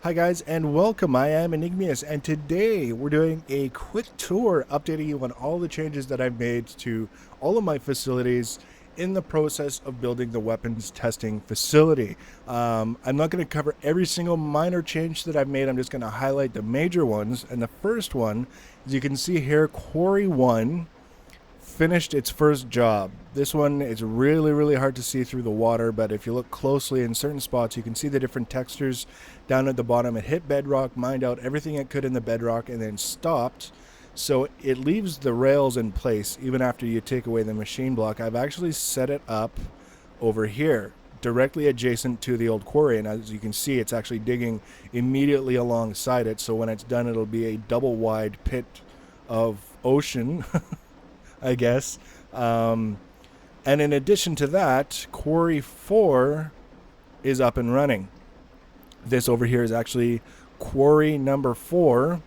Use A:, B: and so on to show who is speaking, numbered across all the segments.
A: Hi guys and welcome, I am Enigmius and today we're doing a quick tour updating you on all the changes that I've made to all of my facilities in the process of building the weapons testing facility. I'm not going to cover every single minor change that I've made, I'm just going to highlight the major ones, and the first one, as you can see here, Quarry 1 finished its first job. This one is really hard to see through the water, but if you look closely in certain spots, you can see the different textures down at the bottom. It hit bedrock, mined out everything it could in the bedrock, and then stopped. So it leaves the rails in place even after you take away the machine block. I've actually set it up over here, directly adjacent to the old quarry, and as you can see, it's actually digging immediately alongside it. So when it's done, it'll be a double wide pit of ocean I guess. And in addition to that, Quarry 4 is up and running. This over here is actually Quarry number 4.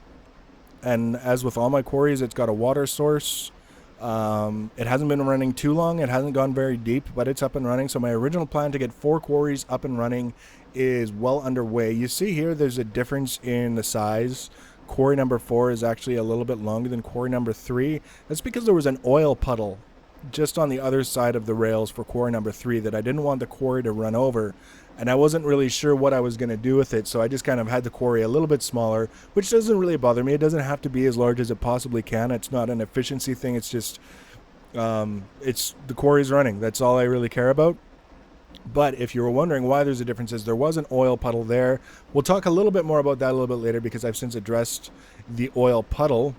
A: And as with all my quarries, it's got a water source. It hasn't been running too long. It hasn't gone very deep, but it's up and running. So my original plan to get 4 quarries up and running is well underway. You see here, there's a difference in the size. Quarry number 4 is actually a little bit longer than quarry number 3. That's because there was an oil puddle just on the other side of the rails for quarry number 3 that I didn't want the quarry to run over, and I wasn't really sure what I was going to do with it, so I just kind of had the quarry a little bit smaller, which doesn't really bother me. It doesn't have to be as large as it possibly can. It's not an efficiency thing. It's just it's the quarry's running. That's all I really care about. But if you were wondering why there's a difference, is there was an oil puddle there. We'll talk a little bit more about that a little bit later because I've since addressed the oil puddle.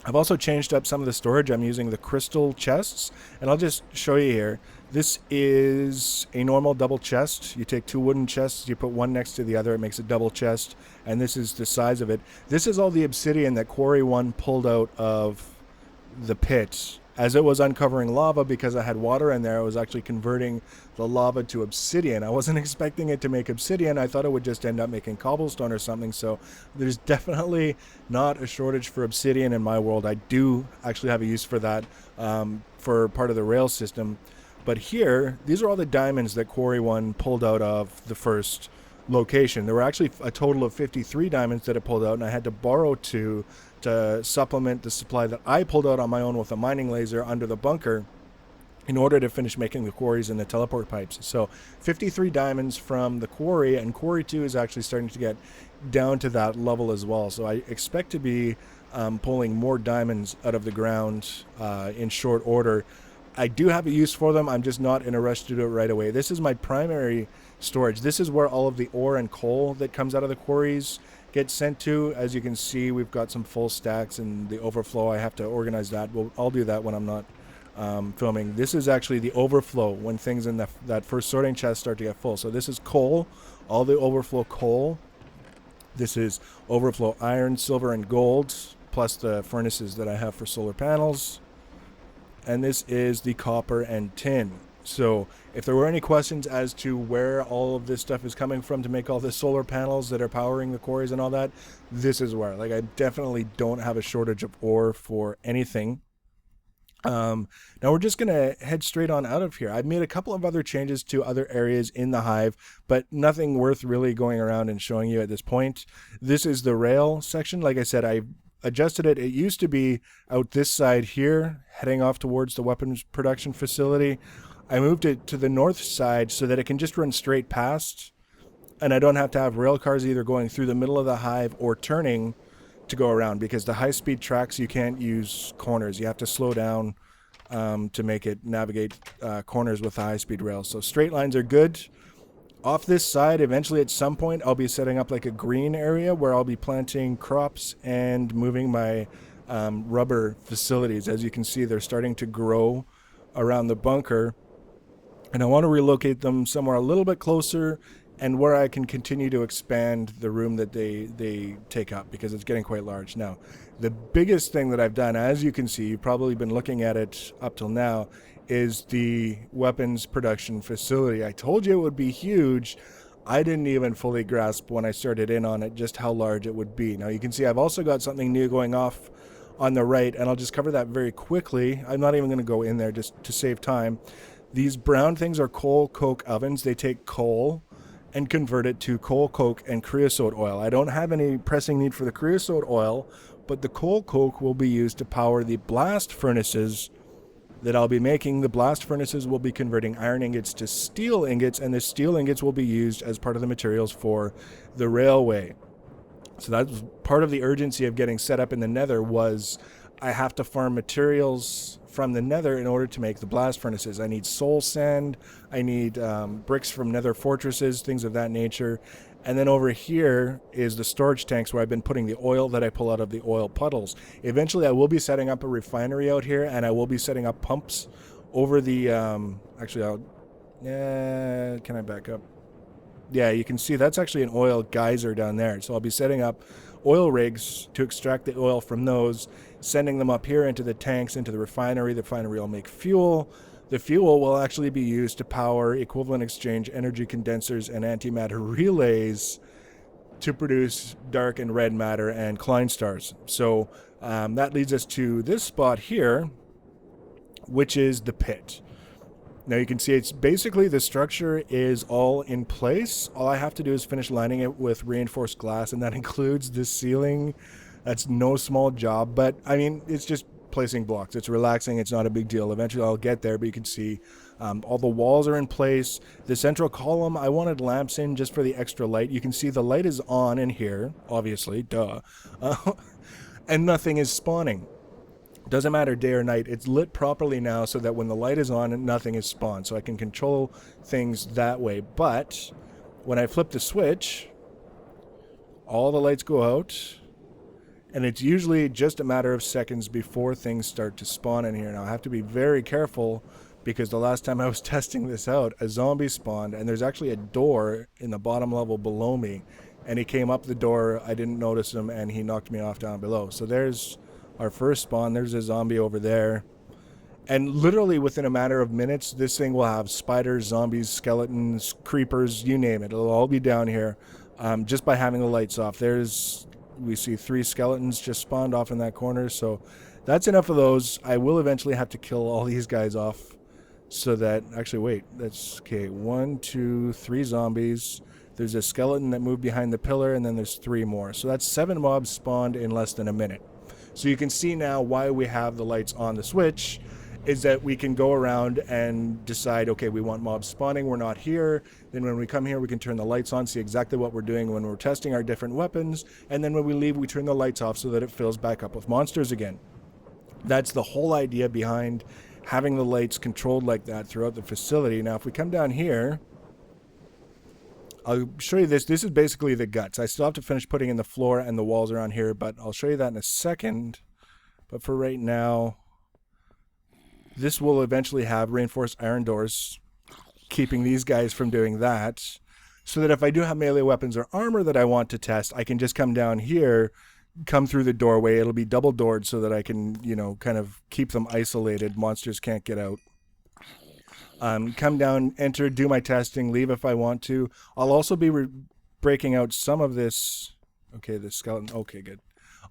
A: I've also changed up some of the storage. I'm using the crystal chests, and I'll just show you here. This is a normal double chest. You take 2 wooden chests, you put one next to the other, it makes a double chest, and this is the size of it. This is all the obsidian that Quarry 1 pulled out of the pit. As it was uncovering lava, because I had water in there, I was actually converting the lava to obsidian. I wasn't expecting it to make obsidian. I thought it would just end up making cobblestone or something. So there's definitely not a shortage for obsidian in my world. I do actually have a use for that, for part of the rail system. But here, these are all the diamonds that Quarry 1 pulled out of the first location. There were actually a total of 53 diamonds that it pulled out, and I had to borrow 2 to supplement the supply that I pulled out on my own with a mining laser under the bunker in order to finish making the quarries and the teleport pipes. So 53 diamonds from the quarry, and Quarry 2 is actually starting to get down to that level as well. So I expect to be pulling more diamonds out of the ground in short order. I do have a use for them. I'm just not in a rush to do it right away. This is my primary storage. This is where all of the ore and coal that comes out of the quarries gets sent to. As you can see, we've got some full stacks, and the overflow, I have to organize that. I'll do that when I'm not filming. This is actually the overflow when things in that first sorting chest start to get full. So this is coal, all the overflow coal. This is overflow iron, silver, and gold, plus the furnaces that I have for solar panels. And this is the copper and tin. So if there were any questions as to where all of this stuff is coming from to make all the solar panels that are powering the quarries and all that, this is where. Like, I definitely don't have a shortage of ore for anything. Now we're just going to head straight on out of here. I've made a couple of other changes to other areas in the hive, but nothing worth really going around and showing you at this point. This is the rail section. Like I said, I adjusted it. It used to be out this side here, heading off towards the weapons production facility. I moved it to the north side so that it can just run straight past, and I don't have to have rail cars either going through the middle of the hive or turning to go around, because the high-speed tracks, you can't use corners. You have to slow down to make it navigate corners with the high-speed rails. So straight lines are good. Off this side, eventually at some point, I'll be setting up like a green area where I'll be planting crops and moving my rubber facilities. As you can see, they're starting to grow around the bunker, and I want to relocate them somewhere a little bit closer and where I can continue to expand the room that they take up, because it's getting quite large. Now, the biggest thing that I've done, as you can see, you've probably been looking at it up till now, is the weapons production facility. I told you it would be huge. I didn't even fully grasp when I started in on it just how large it would be. Now you can see I've also got something new going off on the right, and I'll just cover that very quickly. I'm not even going to go in there just to save time. These brown things are coal coke ovens. They take coal and convert it to coal coke and creosote oil. I don't have any pressing need for the creosote oil, but the coal coke will be used to power the blast furnaces that I'll be making. The blast furnaces will be converting iron ingots to steel ingots, and the steel ingots will be used as part of the materials for the railway. So that was part of the urgency of getting set up in the Nether. Was I have to farm materials from the Nether in order to make the blast furnaces. I need soul sand, I need bricks from Nether fortresses, things of that nature. And then over here is the storage tanks where I've been putting the oil that I pull out of the oil puddles. Eventually I will be setting up a refinery out here, and I will be setting up pumps over the actually I'll can I back up? Yeah, you can see that's actually an oil geyser down there. So I'll be setting up oil rigs to extract the oil from those, sending them up here into the tanks, into the refinery. The refinery will make fuel. The fuel will actually be used to power equivalent exchange energy condensers and antimatter relays to produce dark and red matter and Klein stars. So that leads us to this spot here, which is the pit. Now you can see it's basically the structure is all in place. All I have to do is finish lining it with reinforced glass, and that includes the ceiling. That's no small job, but I mean, it's just placing blocks. It's relaxing. It's not a big deal. Eventually I'll get there, but you can see all the walls are in place. The central column, I wanted lamps in just for the extra light. You can see the light is on in here, obviously, duh. And nothing is spawning. Doesn't matter day or night, it's lit properly now so that when the light is on, nothing is spawned. So I can control things that way. But when I flip the switch, all the lights go out, and it's usually just a matter of seconds before things start to spawn in here. Now I have to be very careful, because the last time I was testing this out, a zombie spawned, and there's actually a door in the bottom level below me, and he came up the door, I didn't notice him, and he knocked me off down below. So there's our first spawn. There's a zombie over there. And literally within a matter of minutes, this thing will have spiders, zombies, skeletons, creepers, you name it. It'll all be down here just by having the lights off. We see 3 skeletons just spawned off in that corner. So that's enough of those. I will eventually have to kill all these guys off so that, actually wait, that's okay. 1, 2, 3 zombies. There's a skeleton that moved behind the pillar, and then there's 3 more. So that's 7 mobs spawned in less than a minute. So you can see now why we have the lights on the switch is that we can go around and decide, okay, we want mobs spawning, we're not here. Then when we come here, we can turn the lights on, see exactly what we're doing when we're testing our different weapons. And then when we leave, we turn the lights off so that it fills back up with monsters again. That's the whole idea behind having the lights controlled like that throughout the facility. Now, if we come down here, I'll show you this. This is basically the guts. I still have to finish putting in the floor and the walls around here, but I'll show you that in a second. But for right now, this will eventually have reinforced iron doors, keeping these guys from doing that, so that if I do have melee weapons or armor that I want to test, I can just come down here, come through the doorway. It'll be double doored so that I can, kind of keep them isolated. Monsters can't get out. Come down, enter, do my testing, leave if I want to. I'll also be breaking out some of this. Okay, the skeleton. Okay, good.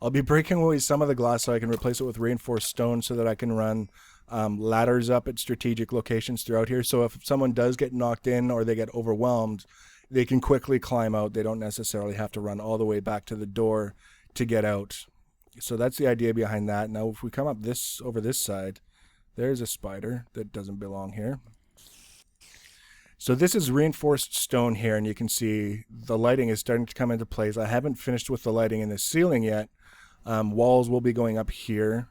A: I'll be breaking away some of the glass so I can replace it with reinforced stone so that I can run ladders up at strategic locations throughout here. So if someone does get knocked in or they get overwhelmed, they can quickly climb out. They don't necessarily have to run all the way back to the door to get out. So that's the idea behind that. Now, if we come up over this side, there's a spider that doesn't belong here. So this is reinforced stone here, and you can see the lighting is starting to come into place. I haven't finished with the lighting in the ceiling yet. Walls will be going up here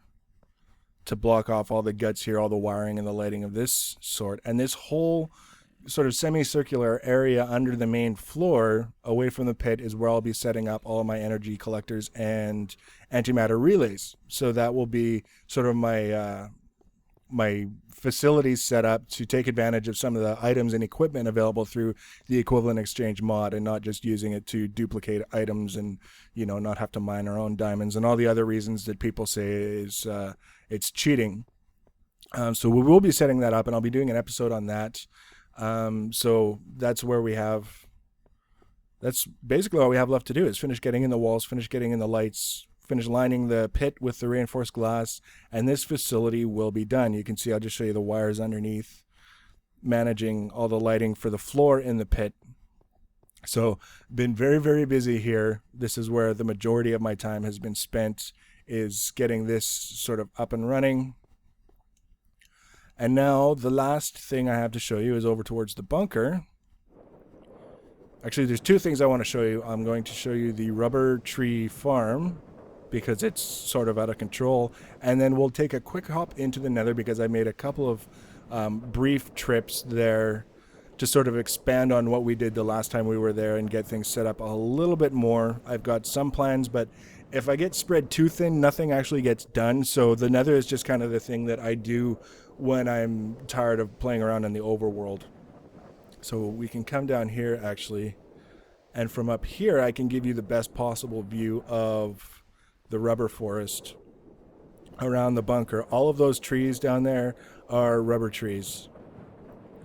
A: to block off all the guts here, all the wiring and the lighting of this sort. And this whole sort of semicircular area under the main floor, away from the pit, is where I'll be setting up all of my energy collectors and antimatter relays. So that will be sort of my facilities set up to take advantage of some of the items and equipment available through the equivalent exchange mod, and not just using it to duplicate items and not have to mine our own diamonds and all the other reasons that people say is it's cheating. So we will be setting that up, and I'll be doing an episode on that. So that's basically all we have left to do, is finish getting in the walls, finish getting in the lights, finish lining the pit with the reinforced glass, and this facility will be done. You can see, I'll just show you the wires underneath, managing all the lighting for the floor in the pit. So been very, very busy here. This is where the majority of my time has been spent, is getting this sort of up and running. And now the last thing I have to show you is over towards the bunker. Actually, there's two things I want to show you. I'm going to show you the rubber tree farm because it's sort of out of control. And then we'll take a quick hop into the Nether because I made a couple of brief trips there to sort of expand on what we did the last time we were there and get things set up a little bit more. I've got some plans, but if I get spread too thin, nothing actually gets done. So the Nether is just kind of the thing that I do when I'm tired of playing around in the overworld. So we can come down here actually, and from up here I can give you the best possible view of the rubber forest around the bunker. All of those trees down there are rubber trees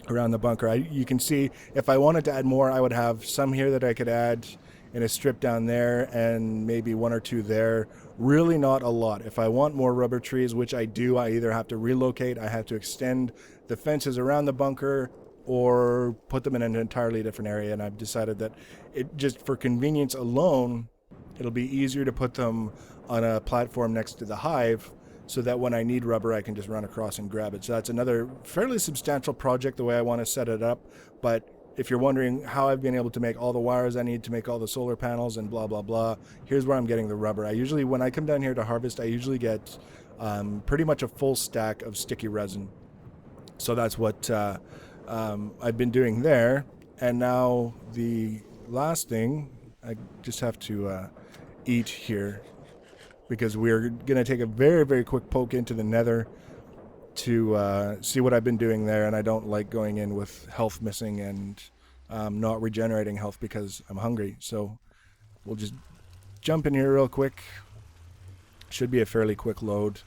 A: around the bunker. You can see if I wanted to add more, I would have some here that I could add in a strip down there and maybe one or two there. Really not a lot. If I want more rubber trees, which I do, I either have to relocate, I have to extend the fences around the bunker, or put them in an entirely different area. And I've decided that it just for convenience alone, it'll be easier to put them on a platform next to the hive so that when I need rubber, I can just run across and grab it. So that's another fairly substantial project the way I want to set it up. But if you're wondering how I've been able to make all the wires I need to make all the solar panels and blah, blah, blah, here's where I'm getting the rubber. I usually, when I come down here to harvest, I usually get pretty much a full stack of sticky resin. So that's what I've been doing there. And now the last thing, I just have to eat here because we're going to take a very, very quick poke into the Nether to see what I've been doing there. And I don't like going in with health missing and not regenerating health because I'm hungry. So we'll just jump in here real quick. Should be a fairly quick load.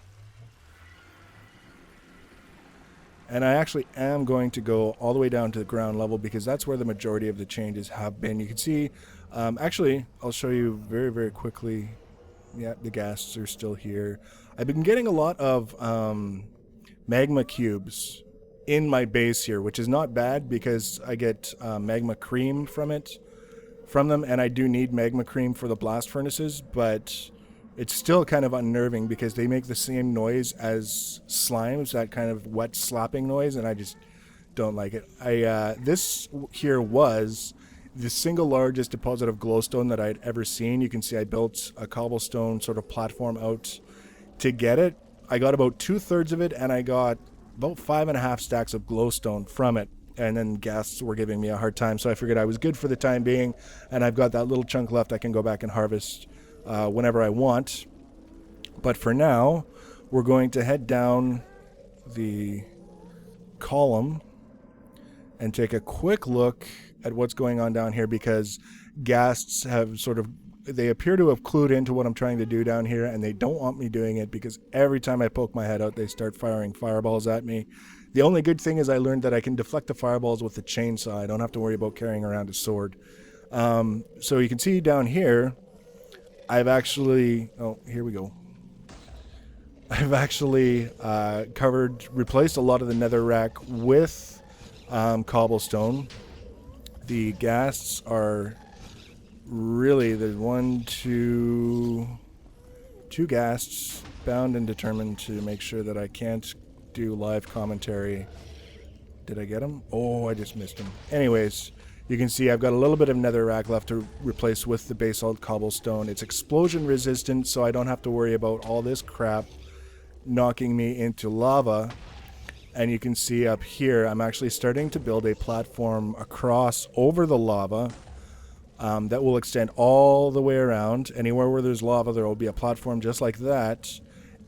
A: And I actually am going to go all the way down to the ground level because that's where the majority of the changes have been. You can see, actually, I'll show you very, very quickly. Yeah, the ghasts are still here. I've been getting a lot of magma cubes in my base here, which is not bad because I get magma cream from them, and I do need magma cream for the blast furnaces, but it's still kind of unnerving because they make the same noise as slimes, that kind of wet slapping noise, and I just don't like it. This here was the single largest deposit of glowstone that I'd ever seen. You can see I built a cobblestone sort of platform out to get it. I got about 2/3 of it, and I got about 5.5 stacks of glowstone from it. And then guests were giving me a hard time, so I figured I was good for the time being, and I've got that little chunk left I can go back and harvest whenever I want. But for now, we're going to head down the column and take a quick look at what's going on down here because ghasts have they appear to have clued into what I'm trying to do down here, and they don't want me doing it because every time I poke my head out, they start firing fireballs at me. The only good thing is I learned that I can deflect the fireballs with the chainsaw. I don't have to worry about carrying around a sword. So you can see down here, I've actually... Oh, here we go. I've actually replaced a lot of the netherrack with cobblestone. The ghasts are really... There's two ghasts bound and determined to make sure that I can't do live commentary. Did I get him? Oh, I just missed him. Anyways, you can see I've got a little bit of netherrack left to replace with the basalt cobblestone. It's explosion resistant, so I don't have to worry about all this crap knocking me into lava. And you can see up here, I'm actually starting to build a platform across over the lava that will extend all the way around. Anywhere where there's lava, there will be a platform just like that.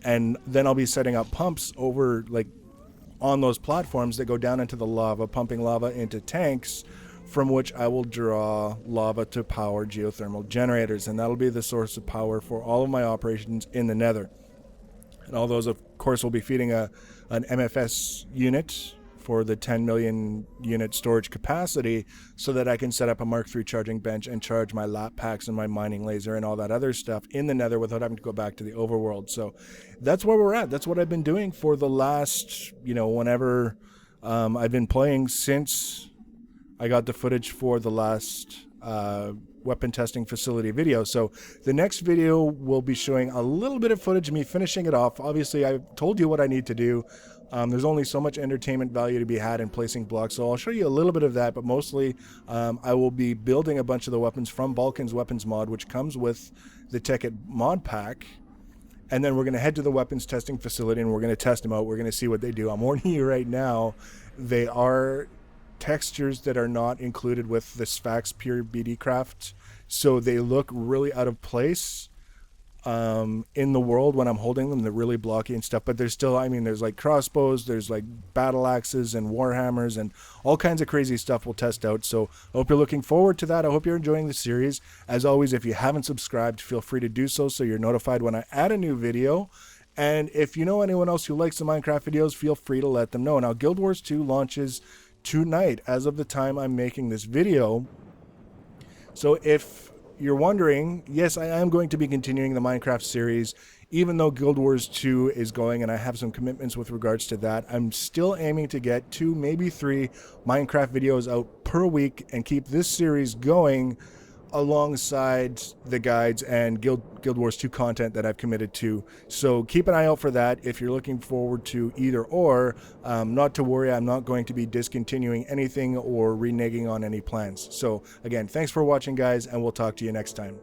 A: And then I'll be setting up pumps over, like, on those platforms that go down into the lava, pumping lava into tanks from which I will draw lava to power geothermal generators. And that'll be the source of power for all of my operations in the Nether. And all those, of course, will be feeding an MFS unit for the 10 million unit storage capacity so that I can set up a Mark III charging bench and charge my lap packs and my mining laser and all that other stuff in the Nether without having to go back to the overworld. So that's where we're at. That's what I've been doing for the last, whenever I've been playing since I got the footage for the last weapon testing facility video. So the next video will be showing a little bit of footage of me finishing it off. Obviously, I've told you what I need to do. There's only so much entertainment value to be had in placing blocks, so I'll show you a little bit of that, but mostly I will be building a bunch of the weapons from Balkan's weapons mod, which comes with the Ticket mod pack. And then we're going to head to the weapons testing facility and we're going to test them out. We're going to see what they do. I'm warning you right now, they are textures that are not included with the Sphax Pure BD Craft. So they look really out of place in the world when I'm holding them. They're really blocky and stuff, but there's still, I mean, there's like crossbows, there's like battle axes and warhammers and all kinds of crazy stuff we'll test out. So I hope you're looking forward to that. I hope you're enjoying the series. As always, if you haven't subscribed, feel free to do so you're notified when I add a new video. And if you know anyone else who likes the Minecraft videos, feel free to let them know. Now, Guild Wars 2 launches tonight as of the time I'm making this video. So if you're wondering, yes, I am going to be continuing the Minecraft series, even though Guild Wars 2 is going and I have some commitments with regards to that. I'm still aiming to get 2, maybe 3 Minecraft videos out per week and keep this series going alongside the guides and Guild Wars 2 content that I've committed to. So keep an eye out for that if you're looking forward to either or. Not to worry, I'm not going to be discontinuing anything or reneging on any plans. So again, thanks for watching, guys, and we'll talk to you next time.